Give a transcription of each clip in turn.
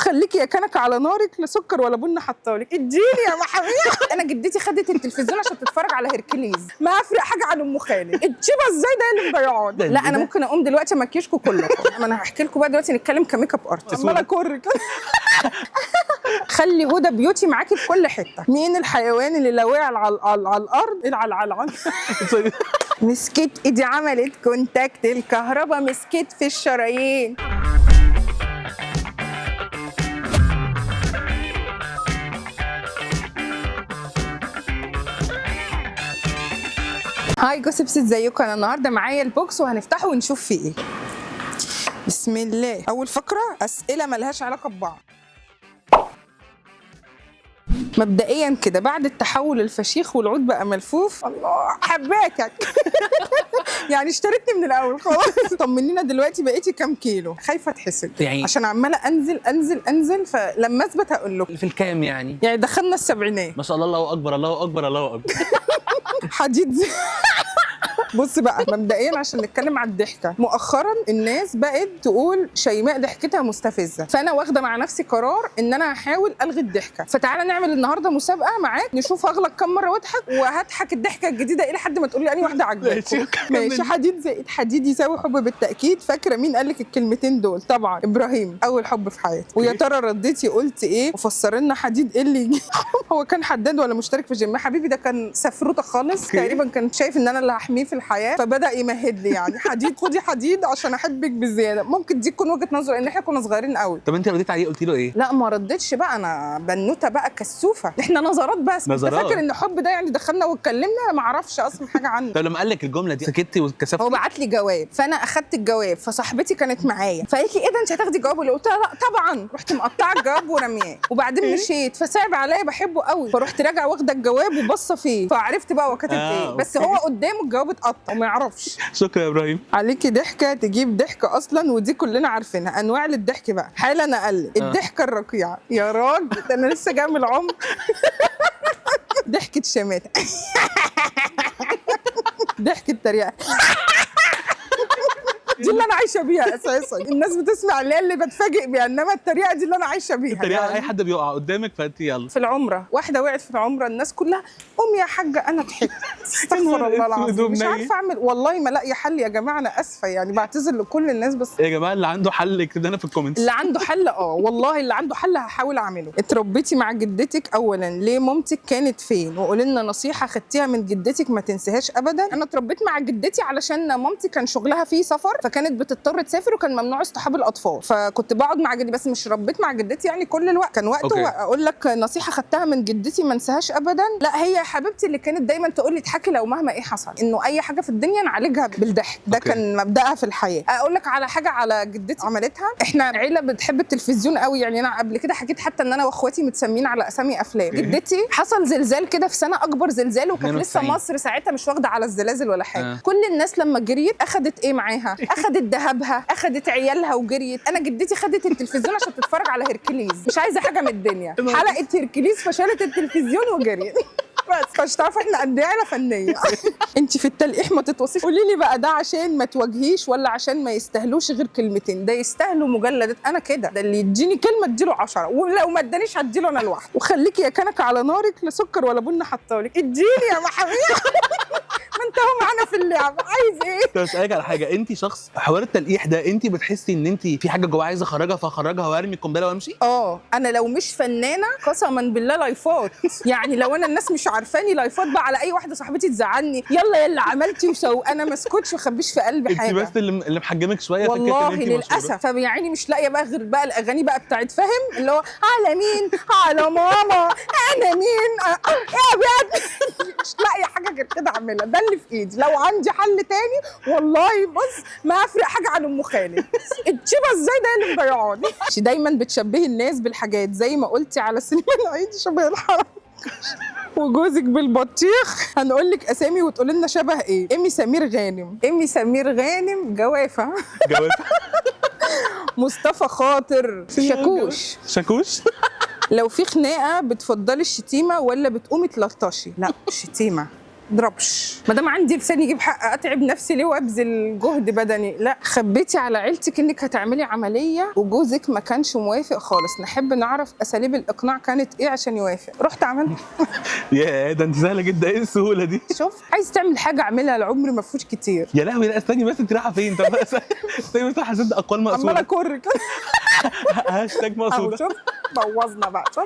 وخليكي يا كنك على نارك لا سكر ولا بن حطالك. اديني يا محاميه. انا جدتي خدت التلفزيون عشان تتفرج على هيركليز، ما افرق حاجه عن ام خالد. التشيبه ازاي ده اللي مضيعاني. لا انا ممكن اقوم دلوقتي امكيشكم كلكم. انا هحكي لكم بقى دلوقتي، نتكلم كميك اب ارتست. عماله اكر كده. خلي هدى بيوتي معاكي في كل حته. مين الحيوان اللي لو وقع على الارض على مسكت ايدي عملت كونتاكت، الكهرباء مسكت في الشرايين. هاي جوسبس، ازيكم؟ انا النهارده معايا البوكس وهنفتحه ونشوف فيه ايه. بسم الله. اول فقره اسئله ملهاش علاقه ببعض. مبدئيا كده، بعد التحول الفشيخ والعود بقى ملفوف، الله حباكك. يعني اشتريتني من الاول خلاص. طمنينا دلوقتي بقيتي كام كيلو؟ خايفه اتحسد يعني، عشان عماله انزل فلما اثبت هقول لكم. في الكام يعني دخلنا السبعينات ما شاء الله. الله اكبر الله اكبر الله اكبر. حديد. بص بقى، مبدئيا عشان نتكلم على الضحكه، مؤخرا الناس بقت تقول شيماء ضحكتها مستفزه، فانا واخده مع نفسي قرار ان انا هحاول الغي الضحكه. فتعالى نعمل النهارده مسابقه معاك، نشوف اغلط كم مره واضحك، وهضحك الضحكه الجديده ايه لحد ما تقول لي انهي واحده عجبتك. ماشي. حديد زائد حديد يساوي حب بالتاكيد. فاكره مين قال لك الكلمتين دول؟ طبعا ابراهيم، اول حب في حياتي. ويا ترى رديتي قلت ايه؟ وفسر لنا حديد ايه اللي يجي. هو كان حداد ولا مشترك في جيم؟ حبيبي ده كان سفروته خالص تقريبا، كان شايف ان انا اللي هحميه في الحياه، فبدا يمهد لي يعني حديد خدي حديد عشان احبك بزياده. ممكن دي تكون وجهه نظر ان احنا كنا صغيرين قوي. طب انت رديت عليه قلت له ايه؟ لا ما ردتش بقى، انا بنوته بقى كسوفه، احنا نظرات بس. انت فاكر ان حب ده يعني دخلنا واتكلمنا؟ ما اعرفش اصلا حاجه عنه. طب لما قال لك الجمله دي سكتي واتكسفتي؟ هو بعت لي جواب فانا اخدت الجواب، فصاحبتي كانت معايا فقالت لي ايه ده انت هتاخدي جواب؟ ولا قلت لها لا طبعا. رحت مقطعه الجواب ورمياه، وبعدين مشيت فصعب عليا بحبه قوي، فرحت راجعه واخده الجواب وبصه فيه، فعرفت بقى هو كاتب ايه. بس هو قدامه الجواب اتقطع وما يعرفش. شكرا يا ابراهيم. عليكي ضحكه تجيب ضحكه اصلا، ودي كلنا عارفينها. انواع للضحك بقى، حالا اقلل الضحكه الرقيعه. يا راجل ده انا لسه جايه من العمر. ضحكه شماته. ضحكه تريقه. دي اللي انا عايشه بيها اساسا. الناس بتسمع اللي بتفاجئ بيها، انما التريقه دي اللي انا عايشه بيها. التريقه يعني اي حد بيقع قدامك فانت يلا. في العمره واحده وقعت في العمره، الناس كلها قومي يا حاجه، انا ضحكت. استغفر الله العظيم، مش عارفه اعمل والله، ما لاقيه حل يا جماعه. انا اسفه يعني، بعتذر لكل الناس. بس يا جماعه اللي عنده حل اكتب لنا في الكومنتس. اللي عنده حل والله اللي عنده حل هحاول اعمله. اتربيتي مع جدتك؟ اولا ليه؟ مامتك كانت فين؟ وقولي لنا نصيحه خدتيها من جدتك ما تنسيهاش ابدا. انا اتربيت مع جدتي علشان مامتي كان شغلها فيه سفر، فكانت بتضطر تسافر وكان ممنوع اصطحاب الاطفال، فكنت بقعد مع جدتي، بس مش ربيت مع جدتي يعني كل الوقت، كان وقته. اقول لك نصيحه خدتها من جدتي ما انساهاش ابدا، لا هي حبيبتي اللي كانت دايما تقول لي اضحكي لو مهما ايه حصل، انه اي حاجه في الدنيا نعالجها بالضحك. ده كان مبدأها في الحياه. اقول لك على حاجه على جدتي عملتها. احنا عيله بتحب التلفزيون قوي يعني، انا قبل كده حكيت حتى ان انا واخواتي متسمين على اسامي افلام. جدتي حصل زلزال كده في سنه، اكبر زلزال، وكانت لسه مصر ساعتها مش واخده على الزلازل ولا حاجه. كل الناس لما جريت اخذت ايه معاها؟ اخذت ذهبها، اخذت عيالها وجريت. انا جدتي خدت التلفزيون عشان تتفرج على هيركليز، مش عايزه حاجه من الدنيا. حلقه هيركليز فشالت التلفزيون وجريت. بس مش تعرفوا احنا قد ايه عيله فنيه. انت في التلقيح ما تتوصيش. قولي لي بقى، ده عشان ما تواجهيش ولا عشان ما يستاهلوش غير كلمتين؟ ده يستاهلوا مجلدات. انا كده، ده اللي يديني كلمه اديله 10، ولو ما ادانيش هديله انا لوحدي. وخليكي يا كنك على نارك لا سكر ولا بن حطالك. اديني يا محاميه. ما انت هو معانا في اللعبه، عايز ايه؟ طب اسالك على حاجه، انت شخص حوار التلقيح ده انت بتحسي ان انت في حاجه جوه عايزه اخرجها فاخرجها وارمي القنبله وامشي؟ انا لو مش فنانه قسما بالله لايفات يعني، لو انا الناس مش عارفاني لايفات بقى على اي واحده صاحبتي تزعلني، يلا يلا عملتي انا ما اسكتش وخبيش في قلبي حاجه. انت بس اللي محجمك شويه والله للاسف. فيعني مش لاقيه بقى غير بقى الاغاني بقى بتاعت فاهم اللي هو على مين؟ على ماما. انا مين؟ يا بجد. مش لاقيه حاجه غير كده اعملها، ده اللي في ايدي. لو عندي حل تاني والله بص ما افرق حاجه عن ام خالد. التشيبه ازاي ده اللي مضيعاني. دايما بتشبهي الناس بالحاجات، زي ما قلتي على سينما العيد شبه الحرام، وجوزك بالبطيخ. هنقول لك اسامي وتقول لنا شبه ايه. ايمي سمير غانم. ايمي سمير غانم جوافه. مصطفى خاطر شاكوش. لو في خناقه بتفضلي الشتيمه ولا بتقومي تلطشي؟ لا الشتيمه. اضربش، ما دام عندي لسان يجيب حق اتعب نفسي ليه وابذل جهد بدني؟ لا. خبيتي على عيلتك انك هتعملي عمليه وجوزك ما كانش موافق خالص، نحب نعرف اساليب الاقناع كانت ايه عشان يوافق. رحت عملت. يا ده انت سهله جدا، ايه السهوله دي؟ شوف، عايز تعمل حاجه اعملها، العمر ما فيهوش كتير. يا لهوي، لا استني بس، انت رايحه فين؟ طب استني بس، هسد اقوال عماله مقصوره. اكر كده. هاشتاج اهو مقصوده. شوف، بوظنا بقى. شوف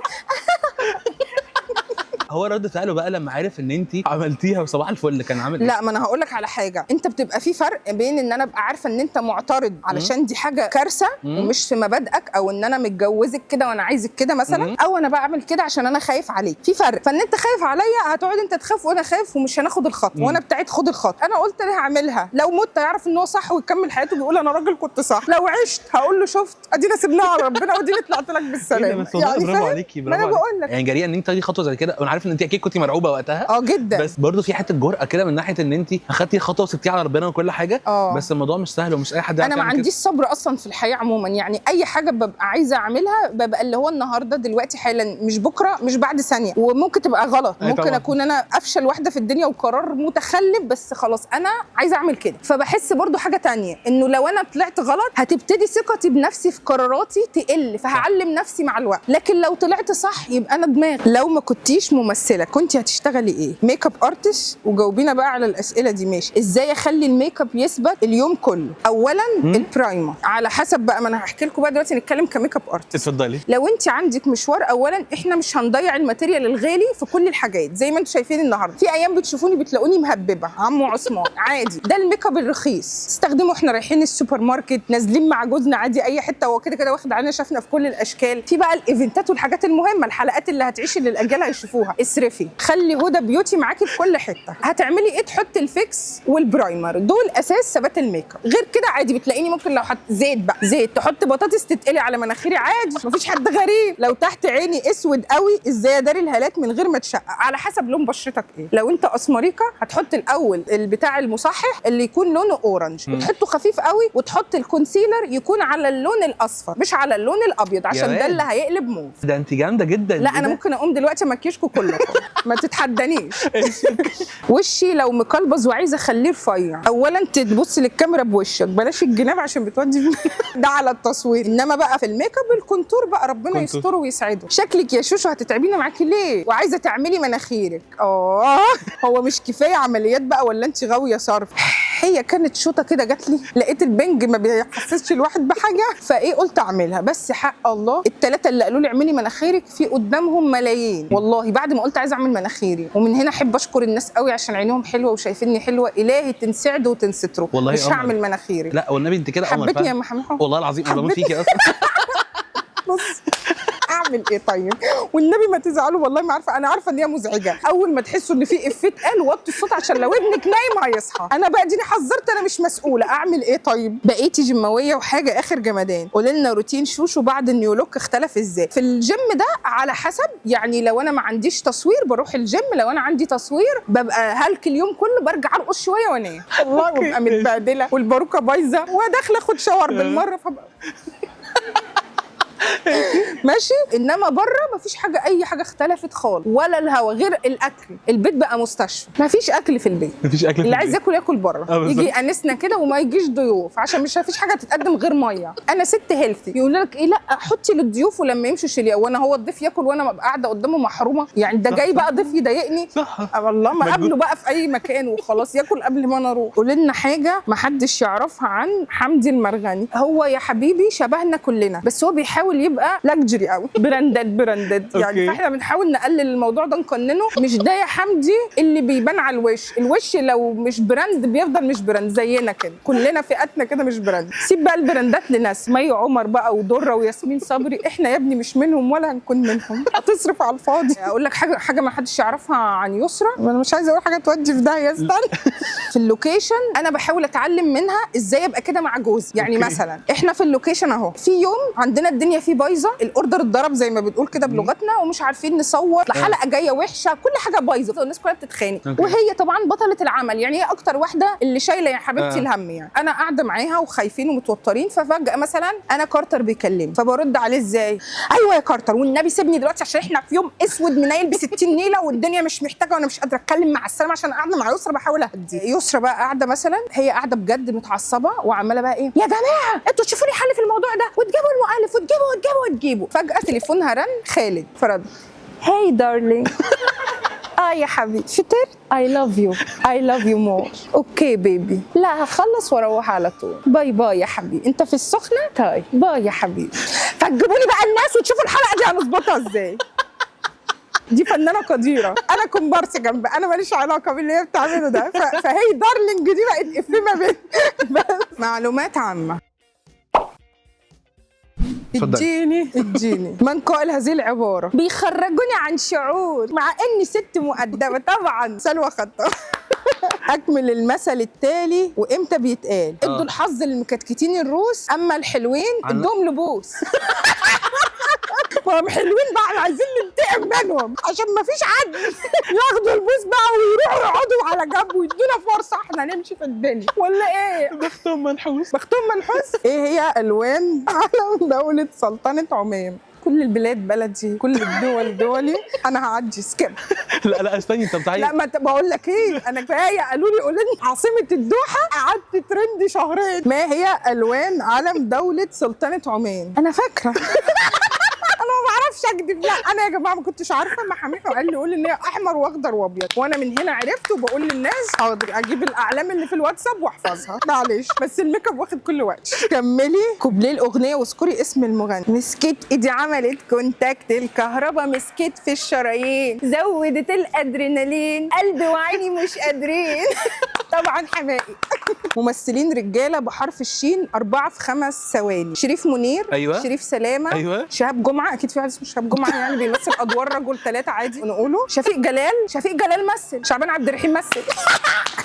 هو رد فعله بقى لما عرف ان انت عملتيها وصباح الفل كان عامل لا، ما انا هقول لك على حاجه، انت بتبقى في فرق بين ان انا ابقى عارفه ان انت معترض علشان دي حاجه كارثه ومش في مبادئك، او ان انا متجوزك كده وانا عايزك كده مثلا، او انا بعمل كده عشان انا خايف عليك. في فرق، فان انت خايف عليا هتقعد انت تخاف وانا خايف ومش هناخد الخطوه، وانا بتاعت خد الخطوه. انا قلت ليه هعملها، لو مت يعرف ان هو صح ويكمل حياته بيقول انا راجل كنت صح، لو عشت هقول له شفت ادينا سيبناها على ربنا ودينا طلعت لك بالسلامه. بس والله برافو فاهم؟ عليكي، ما انا برافو بقول لك يعني جريئه ان انت تاخدي خطوه زي كده، وانا عارف ان انت اكيد كنت مرعوبه وقتها. جدا. بس برضه في حته جرأه كده من ناحيه ان انت اخدتي خطوه وسبتيها على ربنا وكل حاجه. بس الموضوع مش سهل ومش اي حد يعرف انا ما يعمل كده. عنديش صبر اصلا في الحياه عموما، يعني اي حاجه ببقى عايزه اعملها ببقى اللي هو النهارده دلوقتي حالا، مش بكره، مش بعد ثانيه، وممكن تبقى غلط، ممكن طبعا. اكون انا افشل واحده في الدنيا وقرار متخلف، بس خلاص انا عايزه اعمل كده. فبحس برضو حاجه تانية، انه لو انا طلعت غلط هتبتدي ثقتي بنفسي في قراراتي تقل، فهعلم نفسي مع الوقت. لكن لو طلعت صح يبقى انا دماغي. لو ما كنتيش ممثله كنت هتشتغلي ايه؟ ميك اب ارتست. وجاوبينا بقى على الاسئله دي. ماشي، ازاي اخلي الميك اب يثبت اليوم كله؟ اولا البرايمر، على حسب بقى، ما انا هحكي لكم بقى دلوقتي نتكلم كميك اب ارتست. اتفضلي. لو انت عندك مشوار، اولا احنا مش هنضيع الماتيريال الغالي في كل الحاجات، زي ما انتم شايفين النهارده في ايام بتشوفوني بتلاقوني مهببه عمو عثمان عادي، ده الميك اب الرخيص استخدمه احنا رايحين السوبر ماركت، نازلين مع جوزنا عادي، اي حته هو كده كده واخد علينا شافنا في كل الاشكال. في بقى الايفنتات والحاجات المهمه، الحلقات اللي هتعيش اللي الاجيال هيشوفوها، اصرفي، خلي هدى بيوتي معاكي في كل حته. هتعملي ايه؟ تحطي الفيكس والبرايمر، دول اساس ثبات الميك اب. غير كده عادي بتلاقيني ممكن لو زيت بقى زيت، تحط بطاطس تتقلي على مناخيري عادي، مفيش حد غريب. لو تحت عيني اسود قوي، ازاي اداري الهالات من غير ما تشقق؟ على حسب لون بشرتك ايه. لو انت اسمريكا هتحط الاول البتاع المصحح اللي يكون لونه اورنج وتحطه خفيف قوي، وتحط الكونسيلر يكون على اللون الاصفر مش على اللون الابيض، عشان ده اللي هيقلب موف. ده انت جامده جدا. لا انا ممكن اقوم دلوقتي امكيشكم كلكم ما تتحدانيش. وشي لو مقلبظ وعايزه اخليه رفيع، اولا تبصي للكاميرا بوشك، بلاش الجناب عشان بتودي ده على التصوير. انما بقى في الميك اب الكونتور بقى ربنا يستره ويسعده. شكلك يا شوشو هتتعبينا معاكي ليه؟ وعايزه تعملي مناخيرك، هو مش كفايه عمليات بقى ولا انت غاويه صرف؟ هي كانت شوطه كده جات لي، لقيت البنج ما بيحسسش الواحد بحاجه، فايه قلت اعملها. بس حق الله الثلاثه اللي قالوا لي اعملي مناخيرك في قدامهم ملايين والله بعد ما قلت عايزه اعمل مناخيري. ومن هنا احب اشكر الناس قوي عشان عينيهم حلوه وشايفيني حلوه، الهي تنسعدوا وتنستروا. والله مش هعمل مناخيري. لا والنبي انت كده قمر. حبيتني يا محمد والله العظيم انا بموت فيكي اصلا. بص اعمل ايه طيب؟ والنبي ما تزعلوا والله، ما عارفه، انا عارفه ان هي مزعجه. اول ما تحسوا ان في افيه اتقال وطي الصوت عشان لو ابنك نايم هيصحى. انا بقى ديني حذرت، انا مش مسؤوله، اعمل ايه طيب؟ بقيتي جيماويه وحاجه اخر جمدان. قولي لنا روتين شوشو بعد النيو لوك اختلف ازاي؟ في الجيم ده على حسب، يعني لو انا ما عنديش تصوير بروح الجيم، لو انا عندي تصوير ببقى هلك اليوم كله، برجع ارقص شويه وانام والله، وابقى متبهدله والباروكه بايظه وداخله اخد شاور بالمره ماشي. انما بره مفيش حاجه، اي حاجه اختلفت خالص، ولا الهوا غير الاكل. البيت بقى مستشفى، مفيش اكل في البيت، مفيش اكل. اللي عايز ياكل ياكل بره، يجي يأنسنا كده وما يجيش ضيوف عشان مش مفيش حاجه تتقدم غير ميه. انا ست هيلثي، يقول لك ايه؟ لا حطي للضيوف ولما يمشوا شيليه، وانا هو الضيف ياكل وانا ابقى قاعده قدامه محرومه؟ يعني ده جاي بقى ضيف يضايقني؟ صح والله ما قابله بقى في اي مكان وخلاص ياكل قبل ما انا اروح. قولي لنا حاجه ما حدش يعرفها عن حمدي المرغني. هو يا حبيبي شبهنا كلنا، بس هو بيحاول يبقى لاكجري قوي، براندات يعني. فاحنا بنحاول نقلل الموضوع ده نقننه. مش ده يا حمدي اللي بيبان على الوش لو مش براند بيفضل مش براند، زينا كده كلنا فئاتنا كده مش براند. سيب بقى البراندات لناس مي عمر بقى ودره وياسمين صبري، احنا يا ابني مش منهم ولا هنكون منهم، هتصرف على الفاضي. اقول لك حاجه ما حدش يعرفها عن يسرا، انا مش عايزه اقول حاجه تودي في داهيه، استنى. في اللوكيشن انا بحاول اتعلم منها ازاي ابقى كده مع جوزي. يعني مثلا احنا في اللوكيشن اهو، في يوم عندنا الدنيا الدنيا فيه بايظه، الاوردر اتضرب زي ما بنقول كده بلغتنا، ومش عارفين نصور، الحلقه جايه وحشه، كل حاجه بايظه، والناس كلها بتتخانق. وهي طبعا بطله العمل، يعني هي اكتر واحده اللي شايله يا حبيبتي الهم. يعني انا قاعده معاها وخايفين ومتوترين، ففجاه مثلا انا كارتر بيكلمني، فبرد عليه ازاي؟ ايوه يا كارتر، والنبي سيبني دلوقتي عشان احنا في يوم اسود منيل ب 60 نيله والدنيا مش محتاجه وانا مش قادره اتكلم. مع السلامه، عشان قاعده مع يسرا بحاول اهدي. يسرا بقى قاعده مثلا، هي قاعده بجد متعصبه وعماله بقى ايه، يا جماعه انتوا تشوفوا لي حل في الموضوع ده، وتجيبوا المؤلف وتجيبوا. فجاه تليفونها رن، خالد، فرد. هاي دارلينج. يا حبيبي فطرت؟ I love you more. اوكي بيبي، لا هخلص واروح على طول. باي باي يا حبيبي، انت في السخنه؟ طيب باي يا حبيبي. فتجيبوا لي بقى الناس وتشوفوا الحلقه دي هنظبطها ازاي. دي فنانه قديره، انا كومبارس جنب، انا ماليش علاقه باللي هي بتعمله ده. فهي دارلينج دي بقت افيه ما بين. معلومات عامه. اديني من قال هذه العباره بيخرجوني عن شعور مع اني ست مؤدبه. طبعا سلوى خطاب. اكمل المثل التالي وامتى بيتقال؟ ادوا الحظ للمكتكتين الروس، اما الحلوين ادوهم لبوس. هم حلوين بقى، عايزين ننتقم منهم عشان ما فيش عدل. ياخدوا البوس بقى ويروحوا يقعدوا على جنب ويدونا فرصه احنا نمشي في الدنيا، ولا ايه؟ بختهم منحوس. ايه هي الوان علم دوله سلطنه عمان؟ كل البلاد بلدي، كل الدول دولي. انا هعدي سكيب. لا استني، طب تعالي. لا، ما بقول لك ايه، انا كفايه قالوا لي عاصمه الدوحه، قعدت ترندي شهرين. ما هي الوان علم دوله سلطنه عمان؟ انا فاكره. انا ما بعرفش اكذب. لا انا يا جماعه ما كنتش عارفه، ما حميد قال لي قول ان هي احمر واخضر وابيض، وانا من هنا عرفت وبقول للناس حاضر اجيب الاعلام اللي في الواتساب واحفظها، معلش بس الميك اب واخد كل وقت. كملي كوبليه الاغنيه واذكري اسم المغني. مسكت ايدي عملت كونتاكت، الكهرباء مسكت في الشرايين، زودت الادرينالين، قلبي وعيني مش قادرين. طبعا حمائي. ممثلين رجاله بحرف الشين 4 في 5 ثواني. شريف منير، أيوة. شريف سلامه، أيوة. شهاب جمعه، اكيد في واحد اسمه شهاب جمعه يعني بيمثل ادوار رجل 3 عادي نقوله. شفيق جلال مثل. شعبان عبد الرحيم مثل.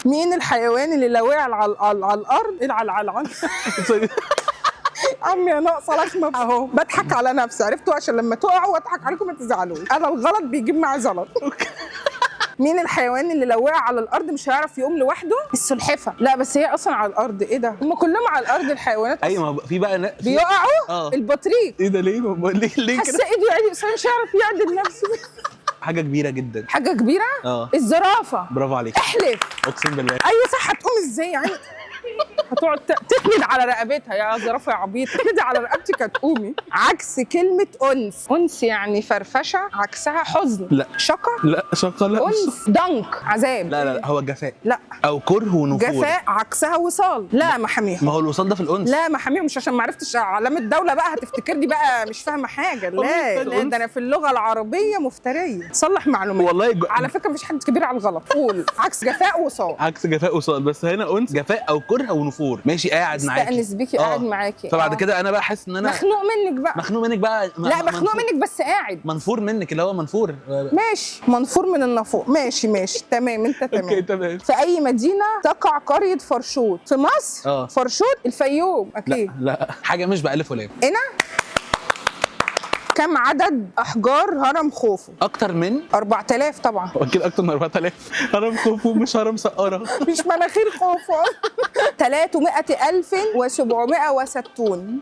مين الحيوان اللي لو وقع على الارض على عمي يا ناقصه لخمه اهو بضحك على نفسي، عرفتوا؟ عشان لما تقعوا واضحك عليكم ما تزعلوش، انا الغلط بيجيب معايا زلط. مين الحيوان اللي لو وقع على الارض مش هيعرف يقوم لوحده؟ السلحفه. لا بس هي اصلا على الارض. ايه ده؟ هم كلهم على الارض الحيوانات. ايوه، ما في بقى بيقعوا. البطريق. ايه ده؟ ليه حاسه كده؟ ايده يعني، بس مش هيعرف يعدل نفسه. حاجه كبيره جدا. حاجه كبيره. الزرافه. برافو عليك. احلف. اقسم بالله. ايوه صح. هتقوم ازاي يعني؟ هتقعد تسند على رقبتها يا زرافه يا عبيط، تسندي على رقبتك هتقومي. عكس كلمه انس يعني فرفشه، عكسها حزن. لا. شقا. لا شقا. لا انس ضنك عذاب. لا هو جفاء. لا. او كره ونفور. جفاء عكسها وصال. لا محاميها. ما هو الوصال ده في الانس. لا محاميها، مش عشان ما عرفتش علامه الدوله بقى هتفتكرني بقى مش فاهمه حاجه. لا ده انا في اللغه العربيه مفتريه. صلح معلومات والله على فكره مفيش حد كبير على الغلط. قول عكس جفاء وصال. عكس جفاء وصال، بس هنا انس جفاء او كره ونفور. ماشي قاعد معاكي، استأنس بيكي قاعد معاكي. فبعد كده انا بقى حاسس ان انا مخنوق منك بقى. لا مخنوق منك بس قاعد. منفور منك، اللي هو منفور. ماشي، منفور من النافور. ماشي تمام. انت تمام. اوكي تمام. في اي مدينه تقع قريه فرشوط في مصر؟ فرشوط الفيوم اكيد. لا حاجه مش بألف ولام. هنا. كم عدد احجار هرم خوفو؟ اكتر من 4000 طبعا. اكيد اكتر من 4000. هرم خوفو مش هرم سقاره. مش مناخير خوفو. 300,760.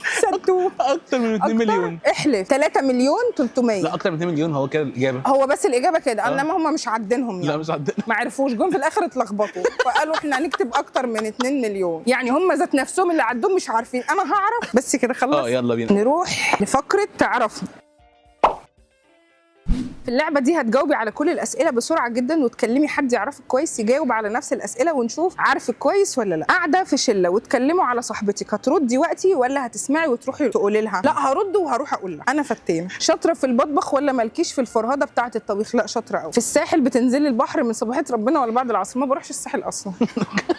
اكتر من 2 مليون. احلف. 3,300,000. لا اكتر من 2 مليون، هو كده الاجابه. هو بس الاجابه كده، انما هم مش عدينهم يعني. لا مش عدينا. ما عرفوش، جم في الاخر اتلخبطوا فقالوا احنا هنكتب اكتر من 2 مليون، يعني هم ذات نفسهم اللي عدوهم مش عارفين. انا هعرف بس كده خلص. يلا بينا نروح لفقره تعرفني. في اللعبة دي هتجاوبي على كل الأسئلة بسرعة جدا، وتكلمي حد يعرفك كويس يجاوب على نفس الأسئلة، ونشوف عارفك كويس ولا لا. قاعدة في شلة وتكلموا على صاحبتك، هتردي وقتي ولا هتسمعي وتروحي تقولي لها؟ لا هرد وهروح أقول لها. أنا فتانة. شاطرة في المطبخ ولا مالكيش في الفرهدة بتاعة الطبيخ؟ لا شاطرة قوي. في الساحل بتنزلي البحر من صباحية ربنا ولا بعد العصر؟ ما بروحش الساحل أصلا.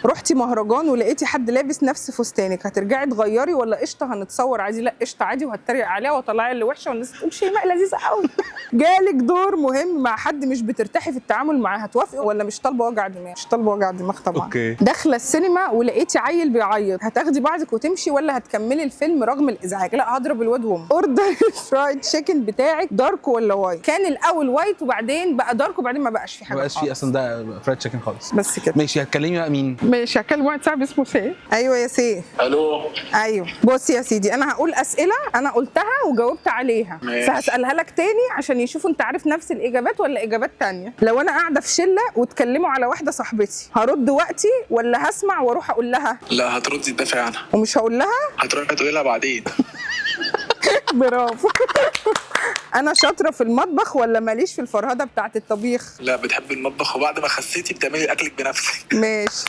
رحتي مهرجان ولقيتي حد لابس نفس فستانك، هترجعي تغيري ولا قشطة هنتصور عادي؟ لا قشطة عادي، وهتريق عليها وطلعي اللي وحشة والناس تقول شيماء لذيذة قوي. جالك دور مهم مع حد مش بترتاحي في التعامل معاه، هتوافقي ولا مش طالبه وجع دماغ؟ مش طالبه وجع دماغ طبعا. اوكي. داخله السينما ولقيتي عيل بيعيط، هتاخدي بعضك وتمشي ولا هتكملي الفيلم رغم الازعاج؟ لا هضرب الواد وامه. اوردر الفرايد تشيكن بتاعك دارك ولا وايت؟ كان الاول وايت وبعدين بقى دارك وبعدين ما بقاش في حاجه، ما بقاش في اصلا ده فرايد تشيكن خالص. بس كده. ماشي، هتكلمي بقى مين؟ ماشي، هكلم واحد صاحبي اسمه سيف. ايوه يا سيف. الو. ايوه بص يا سيدي، انا هقول اسئله انا قلتها وجاوبت عليها، ماشي. فهسالها لك تاني عشان يشوفوا انت عارف نفس الاجابات ولا اجابات تانية. لو انا قاعده في شله واتكلموا على واحده صاحبتي، هرد وقتي ولا هسمع واروح اقول لها؟ لا هتردي تدافعي عنها ومش هقول لها؟ هتروحي تقولي لها بعدين. برافو. انا شاطره في المطبخ ولا ماليش في الفرهده بتاعه الطبيخ؟ لا بتحبي المطبخ وبعد ما خسيتي بتعملي اكلك بنفسك. ماشي.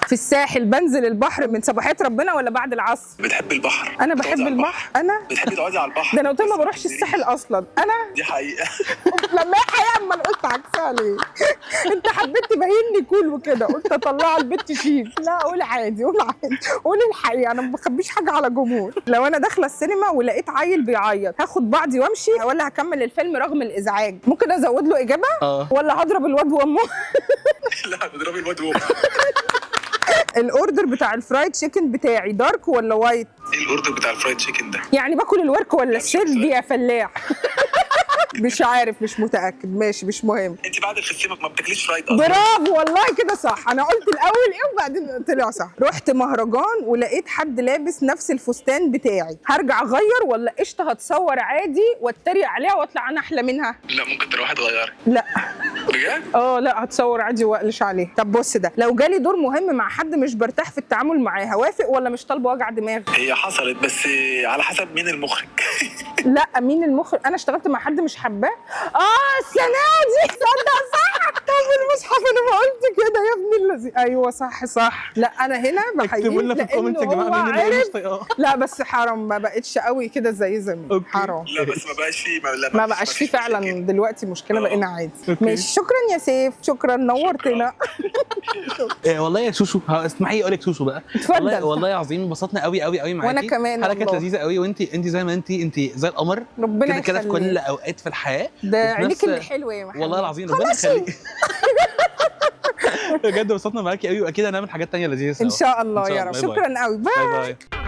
في الساحل بنزل البحر من صباحات ربنا ولا بعد العصر؟ بتحبي البحر. انا بتقعدي بحب على البحر. انا بتحبي تقعدي على البحر. ده انا قلت له بس ما بروحش بتنزليش. الساحل اصلا. انا دي حقيقه. لما هي حقيقه امال قلت عكسها ليه؟ انت حبيت تبيني كول وكده، قلت اطلع البت شيف. لا قول عادي، قول عادي، قول الحقيقه، انا ما بخبيش حاجه على جمهور. لو انا داخله السينما ولقيت عيل بيعيط، هاخد بعضي وامشي ولا هكمل الفيلم رغم الازعاج؟ ممكن ازود له اجابه ولا هضرب الواد وامه؟ لا بتضربي الواد وامه. الاوردر بتاع الفرايد تشيكن بتاعي دارك ولا وايت؟ ايه الاوردر بتاع الفرايد تشيكن ده؟ يعني باكل الورك ولا مش السيرف عارف. يا فلاح؟ مش عارف، مش متاكد. ماشي مش مهم. انت بعد الخسيمه ما بتاكليش فرايد اصلا. برافو والله كده صح. انا قلت الاول ايه وبعدين طلع صح. رحت مهرجان ولقيت حد لابس نفس الفستان بتاعي، هرجع اغير ولا قشطه هتصور عادي واتريق عليها واطلع انا احلى منها؟ لا ممكن تروحي تغيري. لا. بجد؟ لا هتصور عادي واقلش عليه. طب بص ده، لو جالي دور مهم مع حد مش برتاح في التعامل معاه، هوافق ولا مش طالبه وجع دماغ؟ هي حصلت بس على حسب مين المخرج. لا مين المخرج؟ انا اشتغلت مع حد مش حباه. السنه دي تصدق صح. طب المصحف انا ما قلت كده يا ابن الذي. ايوه صح. لا انا هنا بحييه اكتبوا لنا في الكومنت يا جماعه مين اللي مش طايقاه. لا بس حرام، ما بقتش قوي كده زي زمان. حرام. لا بس ما بقاش فيه. ما بقاش فيه فعلا دلوقتي مشكله، بقينا عادي. أوكي. ماشي شكرا يا سيف، شكرا نورتنا. والله يا شوشو، اسمحي اقول لك شوشو بقى. اتفضل. والله العظيم انبسطنا قوي قوي قوي معاكي. وانا كمان حلقه كانت والله. لذيذه قوي، وانت زي ما انت زي القمر ربنا كده كده في يخليك. كل اوقات في الحياه. ده وفي عينيك نفس- اللي حلوه يا محمد. والله العظيم ربنا يخليك. بجد انبسطنا معاكي قوي، واكيد هنعمل حاجات تانية لذيذه سوا. ان شاء الله إن شاء يا الله. رب. باي باي. شكرا قوي. باي باي.